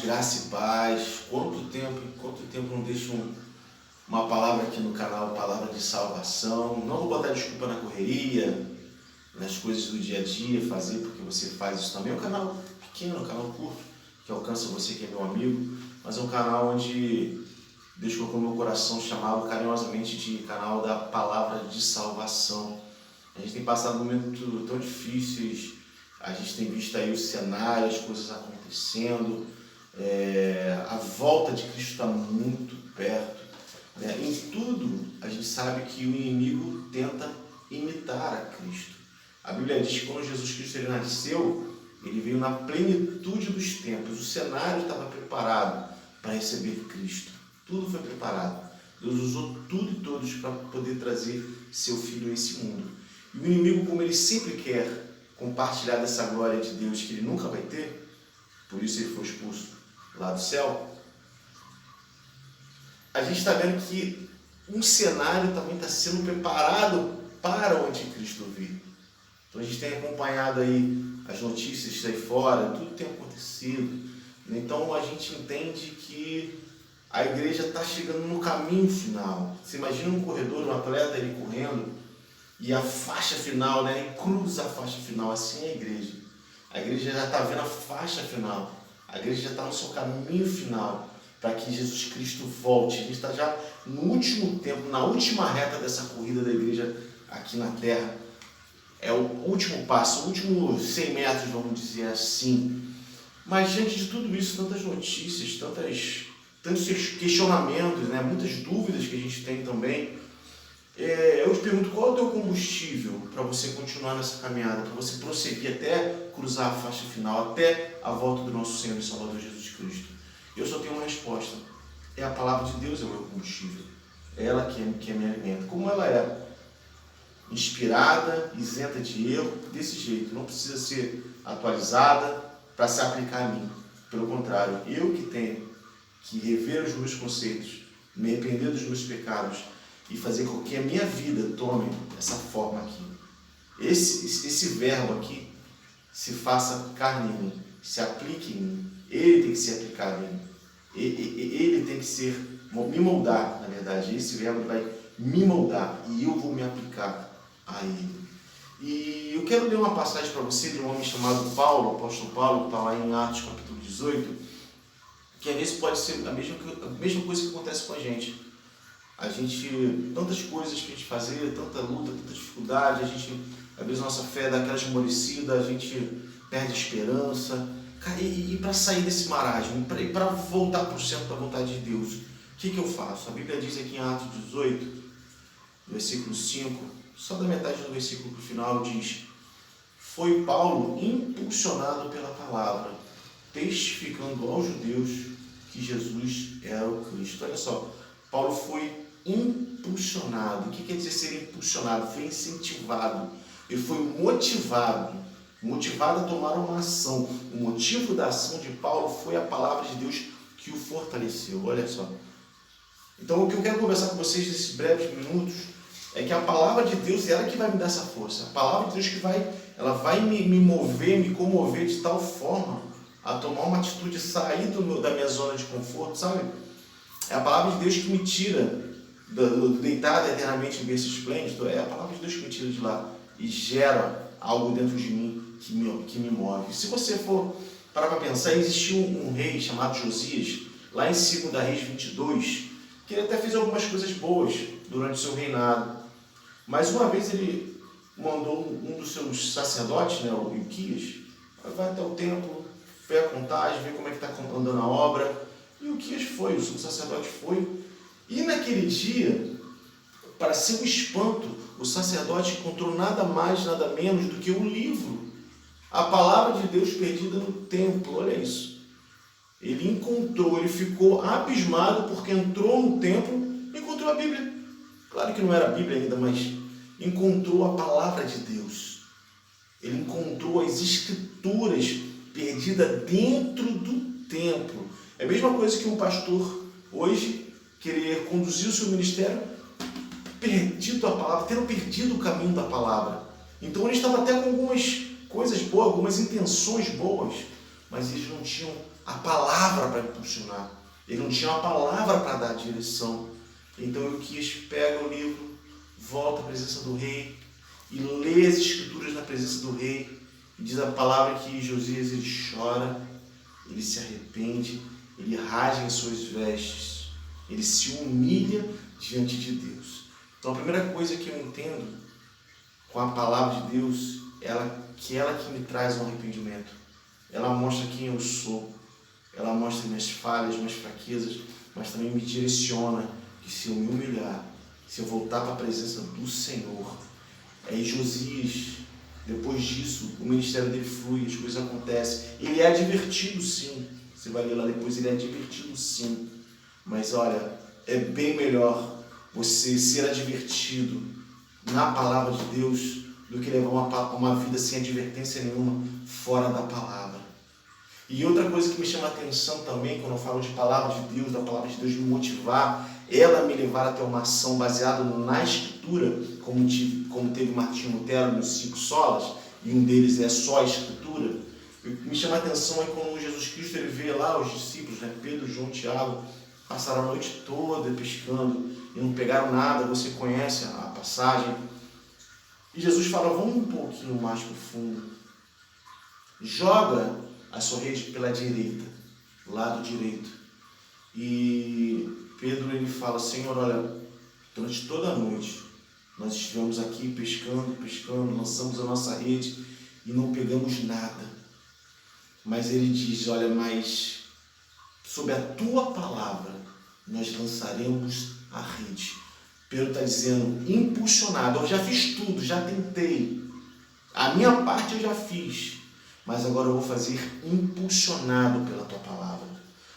Graça e paz. Quanto tempo não deixo uma palavra aqui no canal, palavra de salvação. Não vou botar desculpa na correria, nas coisas do dia a dia, fazer porque você faz isso também. É um canal pequeno, um canal curto, que alcança você que é meu amigo, mas é um canal onde Deus colocou no meu coração chamá-lo carinhosamente de canal da palavra de salvação. A gente tem passado momentos tão difíceis, a gente tem visto aí os cenários, as coisas acontecendo, a volta de Cristo está muito perto. Em tudo, a gente sabe que o inimigo tenta imitar a Cristo. A Bíblia diz que quando Jesus Cristo ele nasceu, ele veio na plenitude dos tempos. O cenário estava preparado para receber Cristo. Tudo foi preparado. Deus usou tudo e todos para poder trazer seu Filho a esse mundo. E o inimigo, como ele sempre quer compartilhar dessa glória de Deus que ele nunca vai ter, por isso ele foi expulso lá do céu, a gente está vendo que um cenário também está sendo preparado para o anticristo vir. Então a gente tem acompanhado aí as notícias aí fora, tudo tem acontecido. Então a gente entende que a igreja está chegando no caminho final. Você imagina um corredor, um atleta ele correndo e a faixa final, ele cruza a faixa final, assim é a igreja. A igreja já está vendo a faixa final. A igreja já está no seu caminho final para que Jesus Cristo volte. A gente está já no último tempo, na última reta dessa corrida da igreja aqui na Terra. É o último passo, o último 100 metros, vamos dizer assim. Mas diante de tudo isso, tantas notícias, tantos questionamentos, muitas dúvidas que a gente tem também, eu te pergunto, qual é o teu combustível para você continuar nessa caminhada, para você prosseguir até cruzar a faixa final, até a volta do nosso Senhor e Salvador Jesus Cristo? Eu só tenho uma resposta: é a palavra de Deus, é o meu combustível, é ela que me alimenta. Como ela é inspirada, isenta de erro, desse jeito, não precisa ser atualizada para se aplicar a mim. Pelo contrário, eu que tenho que rever os meus conceitos, me arrepender dos meus pecados e fazer com que a minha vida tome essa forma aqui. Esse verbo aqui se faça carne em mim, se aplique em mim. Ele tem que ser aplicado em mim. Ele tem que me moldar, na verdade. Esse verbo vai me moldar e eu vou me aplicar a ele. E eu quero ler uma passagem para você de um homem chamado Paulo, o apóstolo Paulo, que está lá em Atos capítulo 18, que às vezes pode ser a mesma coisa que acontece com a gente. Tantas coisas que a gente fazia, tanta luta, tanta dificuldade, às vezes nossa fé dá aquela esmorecida, a gente perde a esperança. E para sair desse marasmo, e para voltar para o centro da vontade de Deus, o que eu faço? A Bíblia diz aqui em Atos 18, versículo 5, só da metade do versículo para o final, diz: foi Paulo impulsionado pela palavra, testificando aos judeus que Jesus era o Cristo. Olha só, Paulo foi impulsionado. O que quer dizer ser impulsionado? Foi incentivado, ele foi motivado a tomar uma ação. O motivo da ação de Paulo foi a palavra de Deus que o fortaleceu. Olha só. Então o que eu quero conversar com vocês nesses breves minutos é que a palavra de Deus é ela que vai me dar essa força. A palavra de Deus que vai me mover, me comover de tal forma a tomar uma atitude, sair da minha zona de conforto, sabe? É a palavra de Deus que me tira do deitado eternamente em berço esplêndido. É a palavra de Deus que me tira de lá e gera algo dentro de mim que me move. Se você for parar para pensar, existiu um rei chamado Josias, lá em 2 Reis 22, que ele até fez algumas coisas boas durante o seu reinado. Mas uma vez ele mandou um dos seus sacerdotes, o Ilquias, vai até o templo, ver a contagem, ver como é que está andando a obra. E o Ilquias foi, o sumo sacerdote foi. E naquele dia, para seu espanto, o sacerdote encontrou nada mais, nada menos do que um livro, a palavra de Deus perdida no templo. Olha isso. Ele ficou abismado porque entrou no templo e encontrou a Bíblia. Claro que não era a Bíblia ainda, mas encontrou a palavra de Deus. Ele encontrou as escrituras perdidas dentro do templo. É a mesma coisa que um pastor hoje querer conduzir o seu ministério perdido a palavra, tendo perdido o caminho da palavra. Então ele estava até com algumas coisas boas, algumas intenções boas, mas eles não tinham a palavra para impulsionar. Ele não tinha uma palavra para dar direção. Então Ilquias pega o livro, volta à presença do rei e lê as escrituras na presença do rei. E diz a palavra que Josias ele chora, ele se arrepende, ele rasga as suas vestes, ele se humilha diante de Deus. Então a primeira coisa que eu entendo com a palavra de Deus é que me traz um arrependimento. Ela mostra quem eu sou, ela mostra minhas falhas, minhas fraquezas, mas também me direciona que se eu me humilhar, se eu voltar para a presença do Senhor, aí Josias, depois disso, o ministério dele flui, as coisas acontecem. Ele é advertido sim, você vai ler lá depois, ele é advertido sim, mas olha, é bem melhor você ser advertido na palavra de Deus do que levar uma vida sem advertência nenhuma fora da palavra. E outra coisa que me chama a atenção também, quando eu falo de palavra de Deus, da palavra de Deus me motivar, ela me levar a ter uma ação baseada na Escritura, como teve Martinho Lutero nos 5 solas, e um deles é só a Escritura. O que me chama a atenção é quando Jesus Cristo ele vê lá os discípulos, Pedro, João, Tiago, passaram a noite toda pescando e não pegaram nada, você conhece a passagem. E Jesus fala, vamos um pouquinho mais profundo. Joga a sua rede pela direita, lado direito. E Pedro ele fala, Senhor, olha, durante toda a noite nós estivemos aqui pescando, lançamos a nossa rede e não pegamos nada. Mas ele diz, olha, mas sob a tua palavra nós lançaremos a rede. Pedro está dizendo, impulsionado, eu já fiz tudo, já tentei. A minha parte eu já fiz, mas agora eu vou fazer impulsionado pela tua palavra.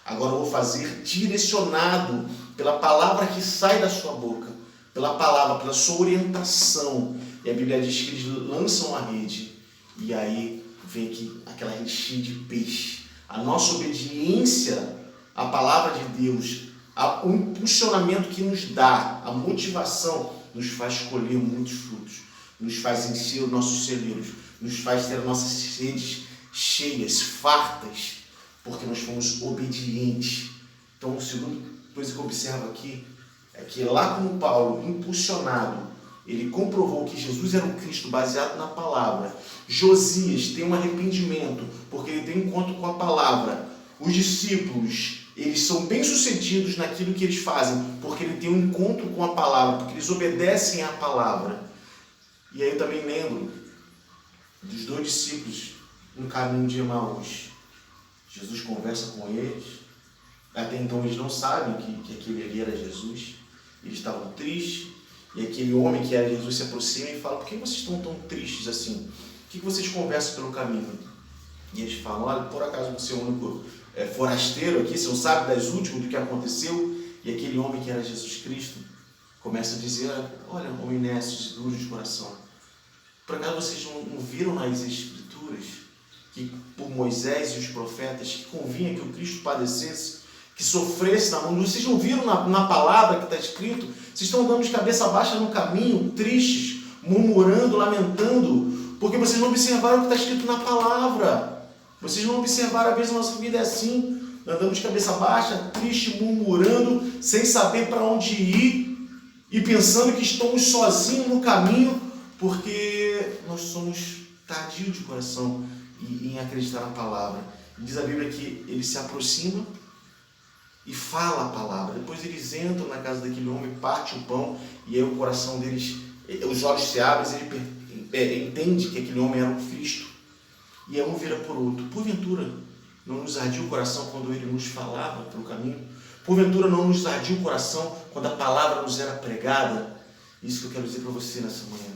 Agora eu vou fazer direcionado pela palavra que sai da sua boca, pela palavra, pela sua orientação. E a Bíblia diz que eles lançam a rede e aí vem aquela rede cheia de peixe. A nossa obediência à palavra de Deus, o impulsionamento que nos dá, a motivação, nos faz colher muitos frutos, nos faz encher os nossos celeiros, nos faz ter as nossas redes cheias, fartas, porque nós fomos obedientes. Então, a segunda coisa que eu observo aqui é que lá como Paulo, impulsionado, ele comprovou que Jesus era o Cristo baseado na palavra. Josias tem um arrependimento, porque ele tem um encontro com a palavra. Os discípulos, eles são bem-sucedidos naquilo que eles fazem, porque ele tem um encontro com a palavra, porque eles obedecem à palavra. E aí eu também lembro dos 2 discípulos no caminho de Emaús. Jesus conversa com eles. Até então eles não sabem que aquele ali era Jesus. Eles estavam tristes. E aquele homem que era Jesus se aproxima e fala, por que vocês estão tão tristes assim? O que vocês conversam pelo caminho? E eles falam, olha, por acaso você é o único forasteiro aqui, você não sabe das últimas do que aconteceu? E aquele homem que era Jesus Cristo começa a dizer, olha, homem nécios e duros de coração, por acaso vocês não viram nas Escrituras que por Moisés e os profetas que convinha que o Cristo padecesse, que sofresse na mão? Vocês não viram na palavra que está escrito? Vocês estão andando de cabeça baixa no caminho, tristes, murmurando, lamentando, porque vocês não observaram o que está escrito na palavra. Vocês não observaram, às vezes a nossa vida é assim, andamos de cabeça baixa, triste, murmurando, sem saber para onde ir e pensando que estamos sozinhos no caminho, porque nós somos tardios de coração em acreditar na palavra. E diz a Bíblia que ele se aproxima e fala a palavra. Depois eles entram na casa daquele homem, parte o pão, e aí o coração deles, os olhos se abrem, ele entende que aquele homem era o Cristo. E aí um vira por outro. Porventura não nos ardia o coração quando ele nos falava pelo caminho? Porventura não nos ardia o coração quando a palavra nos era pregada? Isso que eu quero dizer para você nessa manhã.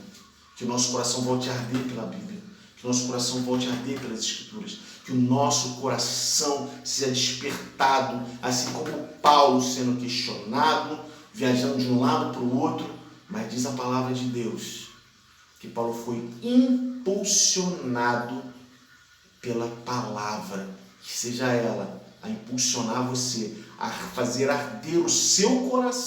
Que o nosso coração volte a arder pela Bíblia. Que o nosso coração volte a arder pelas Escrituras. Que o nosso coração seja despertado, assim como Paulo sendo questionado, viajando de um lado para o outro. Mas diz a palavra de Deus que Paulo foi impulsionado pela palavra. Que seja ela a impulsionar você, a fazer arder o seu coração